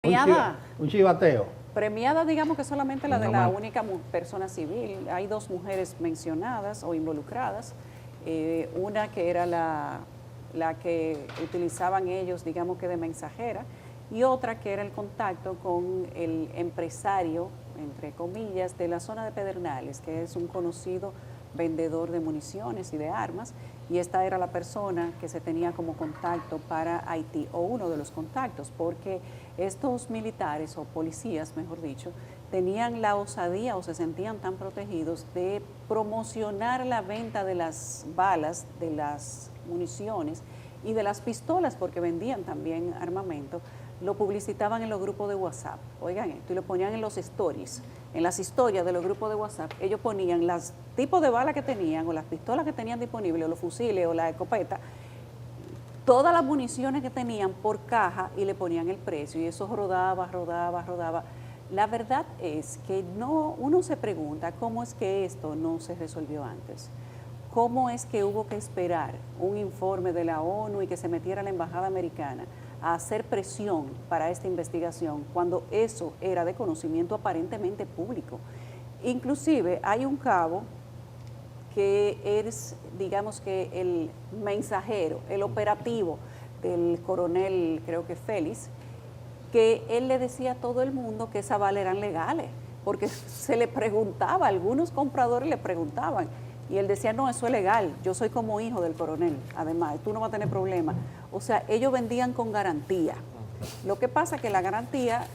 Premiada, Un chivateo. premiada, digamos que solamente la de la Normal. única persona civil. Hay dos mujeres mencionadas o involucradas. Una que era la que utilizaban ellos, digamos que de mensajera, y otra que era el contacto con el empresario, entre comillas, de la zona de Pedernales, que es un conocido vendedor de municiones y de armas, y esta era la persona que se tenía como contacto para Haití, o uno de los contactos, porque estos militares o policías, mejor dicho, tenían la osadía o se sentían tan protegidos de promocionar la venta de las balas, de las municiones y de las pistolas, porque vendían también armamento. Lo publicitaban en los grupos de WhatsApp, oigan esto, y lo ponían en los stories, en las historias de los grupos de WhatsApp. Ellos ponían los tipos de balas que tenían, o las pistolas que tenían disponibles, o los fusiles, o la escopeta, todas las municiones que tenían por caja, y le ponían el precio, y eso rodaba, rodaba, rodaba. La verdad es que uno se pregunta cómo es que esto no se resolvió antes. ¿Cómo es que hubo que esperar un informe de la ONU y que se metiera la embajada americana a hacer presión para esta investigación cuando eso era de conocimiento aparentemente público? Inclusive hay un cabo que es, digamos que el mensajero, el operativo del coronel, creo que Félix, que él le decía a todo el mundo que esas balas eran legales, porque se le preguntaba, algunos compradores le preguntaban, y él decía, no, eso es legal, yo soy como hijo del coronel, además, tú no vas a tener problema. O sea, ellos vendían con garantía. Lo que pasa es que la garantía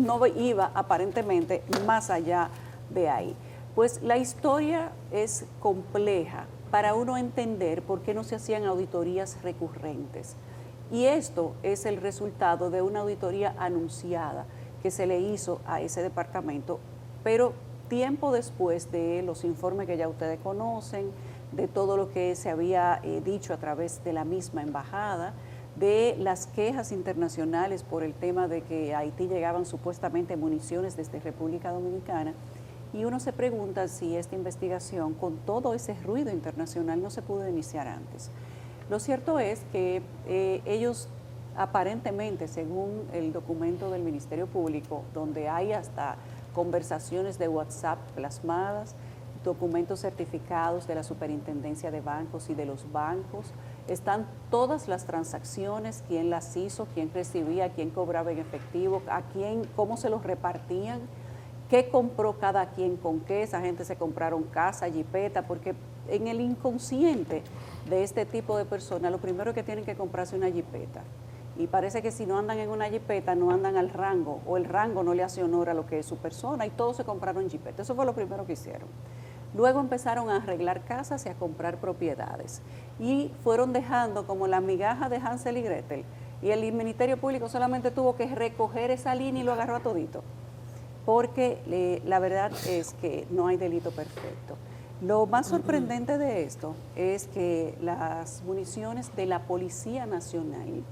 no iba aparentemente más allá de ahí. Pues la historia es compleja para uno entender por qué no se hacían auditorías recurrentes. Y esto es el resultado de una auditoría anunciada que se le hizo a ese departamento, pero tiempo después de los informes que ya ustedes conocen, de todo lo que se había dicho a través de la misma embajada, de las quejas internacionales por el tema de que a Haití llegaban supuestamente municiones desde República Dominicana, y uno se pregunta si esta investigación, con todo ese ruido internacional, no se pudo iniciar antes. Lo cierto es que ellos aparentemente, según el documento del Ministerio Público, donde hay hasta conversaciones de WhatsApp plasmadas, documentos certificados de la Superintendencia de Bancos y de los bancos, están todas las transacciones, quién las hizo, quién recibía, quién cobraba en efectivo, a quién, cómo se los repartían, qué compró cada quien con qué. Esa gente se compraron casa, jipeta, porque en el inconsciente de este tipo de personas, lo primero que tienen que comprarse una jipeta. Y parece que si no andan en una jipeta, no andan al rango, o el rango no le hace honor a lo que es su persona, y todos se compraron jipeta. Eso fue lo primero que hicieron. Luego empezaron a arreglar casas y a comprar propiedades. Y fueron dejando como la migaja de Hansel y Gretel. Y el Ministerio Público solamente tuvo que recoger esa línea y lo agarró a todito. Porque la verdad es que no hay delito perfecto. Lo más sorprendente de esto es que las municiones de la Policía Nacional,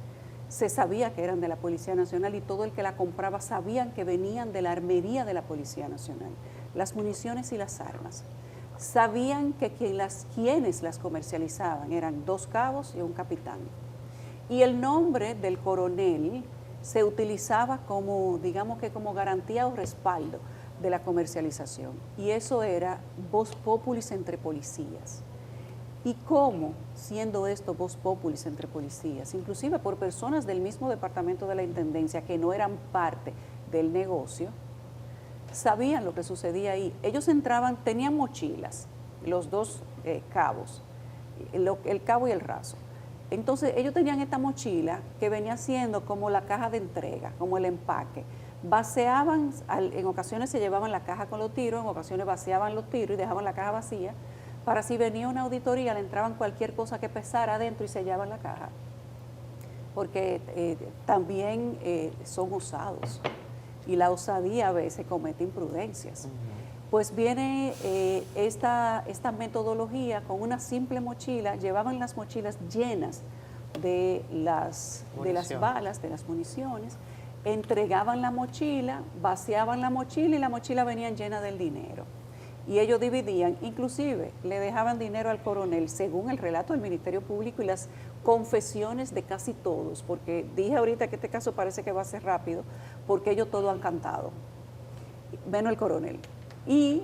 se sabía que eran de la Policía Nacional, y todo el que la compraba sabían que venían de la armería de la Policía Nacional, las municiones y las armas. Sabían que quienes las comercializaban eran dos cabos y un capitán. Y el nombre del coronel se utilizaba como, digamos que como garantía o respaldo de la comercialización. Y eso era vox populis entre policías. ¿Y cómo, siendo esto vox populis entre policías, inclusive por personas del mismo departamento de la Intendencia que no eran parte del negocio, sabían lo que sucedía ahí? Ellos entraban, tenían mochilas, los dos cabos, el cabo y el raso. Entonces ellos tenían esta mochila que venía siendo como la caja de entrega, como el empaque. Vaciaban, en ocasiones se llevaban la caja con los tiros, en ocasiones vaciaban los tiros y dejaban la caja vacía, para si venía una auditoría le entraban cualquier cosa que pesara adentro y sellaban la caja. Porque también son osados, y la osadía a veces comete imprudencias. Pues viene esta metodología con una simple mochila. Llevaban las mochilas llenas de las balas, de las municiones, entregaban la mochila, vaciaban la mochila, y la mochila venía llena del dinero. Y ellos dividían, inclusive le dejaban dinero al coronel, según el relato del Ministerio Público y las confesiones de casi todos, porque dije ahorita que este caso parece que va a ser rápido, porque ellos todos han cantado, menos el coronel. Y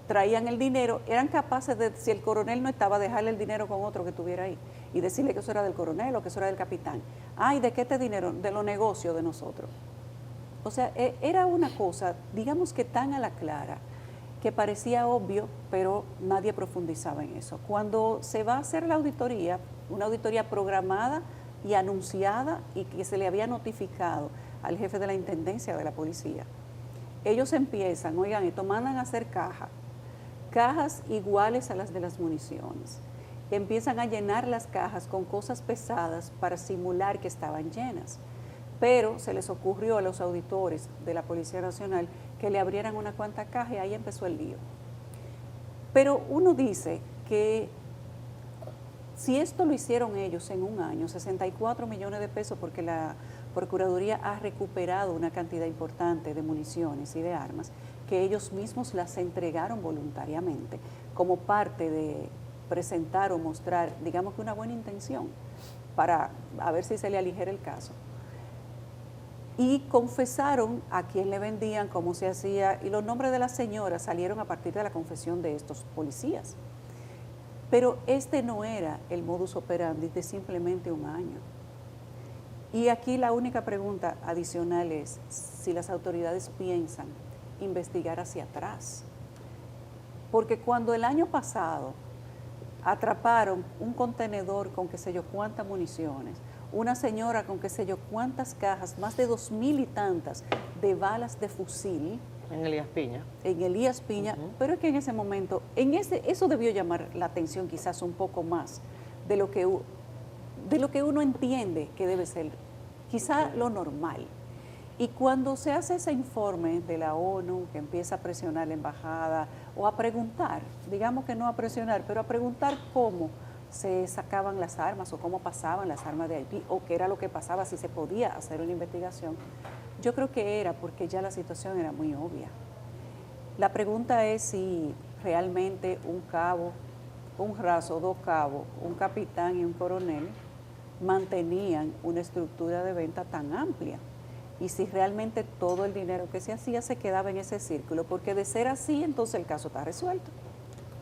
traían el dinero, eran capaces de, si el coronel no estaba, dejarle el dinero con otro que estuviera ahí y decirle que eso era del coronel o que eso era del capitán. Ay, ¿de qué este dinero? De los negocios de nosotros. O sea, era una cosa, digamos que tan a la clara, que parecía obvio, pero nadie profundizaba en eso. Cuando se va a hacer la auditoría, una auditoría programada y anunciada y que se le había notificado al jefe de la intendencia de la policía, ellos empiezan, oigan, esto mandan a hacer cajas iguales a las de las municiones. Empiezan a llenar las cajas con cosas pesadas para simular que estaban llenas. Pero se les ocurrió a los auditores de la Policía Nacional que le abrieran una cuanta caja y ahí empezó el lío. Pero uno dice que si esto lo hicieron ellos en un año, 64 millones de pesos, porque la Procuraduría ha recuperado una cantidad importante de municiones y de armas, que ellos mismos las entregaron voluntariamente, como parte de presentar o mostrar, digamos que una buena intención, para a ver si se le aligera el caso. Y confesaron a quién le vendían, cómo se hacía, y los nombres de las señoras salieron a partir de la confesión de estos policías. Pero este no era el modus operandi de simplemente un año. Y aquí la única pregunta adicional es si las autoridades piensan investigar hacia atrás. Porque cuando el año pasado atraparon un contenedor con qué sé yo cuántas municiones, una señora con qué sé yo cuántas cajas, más de 2,000 y tantas de balas de fusil. En Elías Piña. En Elías Piña, pero es que en ese momento, eso debió llamar la atención quizás un poco más de lo que uno entiende que debe ser, quizá lo normal. Y cuando se hace ese informe de la ONU, que empieza a presionar la embajada o a preguntar, digamos que no a presionar, pero a preguntar cómo se sacaban las armas o cómo pasaban las armas de Haití o qué era lo que pasaba, si se podía hacer una investigación, yo creo que era porque ya la situación era muy obvia. La pregunta es si realmente un cabo, un raso, 2 cabos, un capitán y un coronel mantenían una estructura de venta tan amplia y si realmente todo el dinero que se hacía se quedaba en ese círculo, porque de ser así, entonces el caso está resuelto.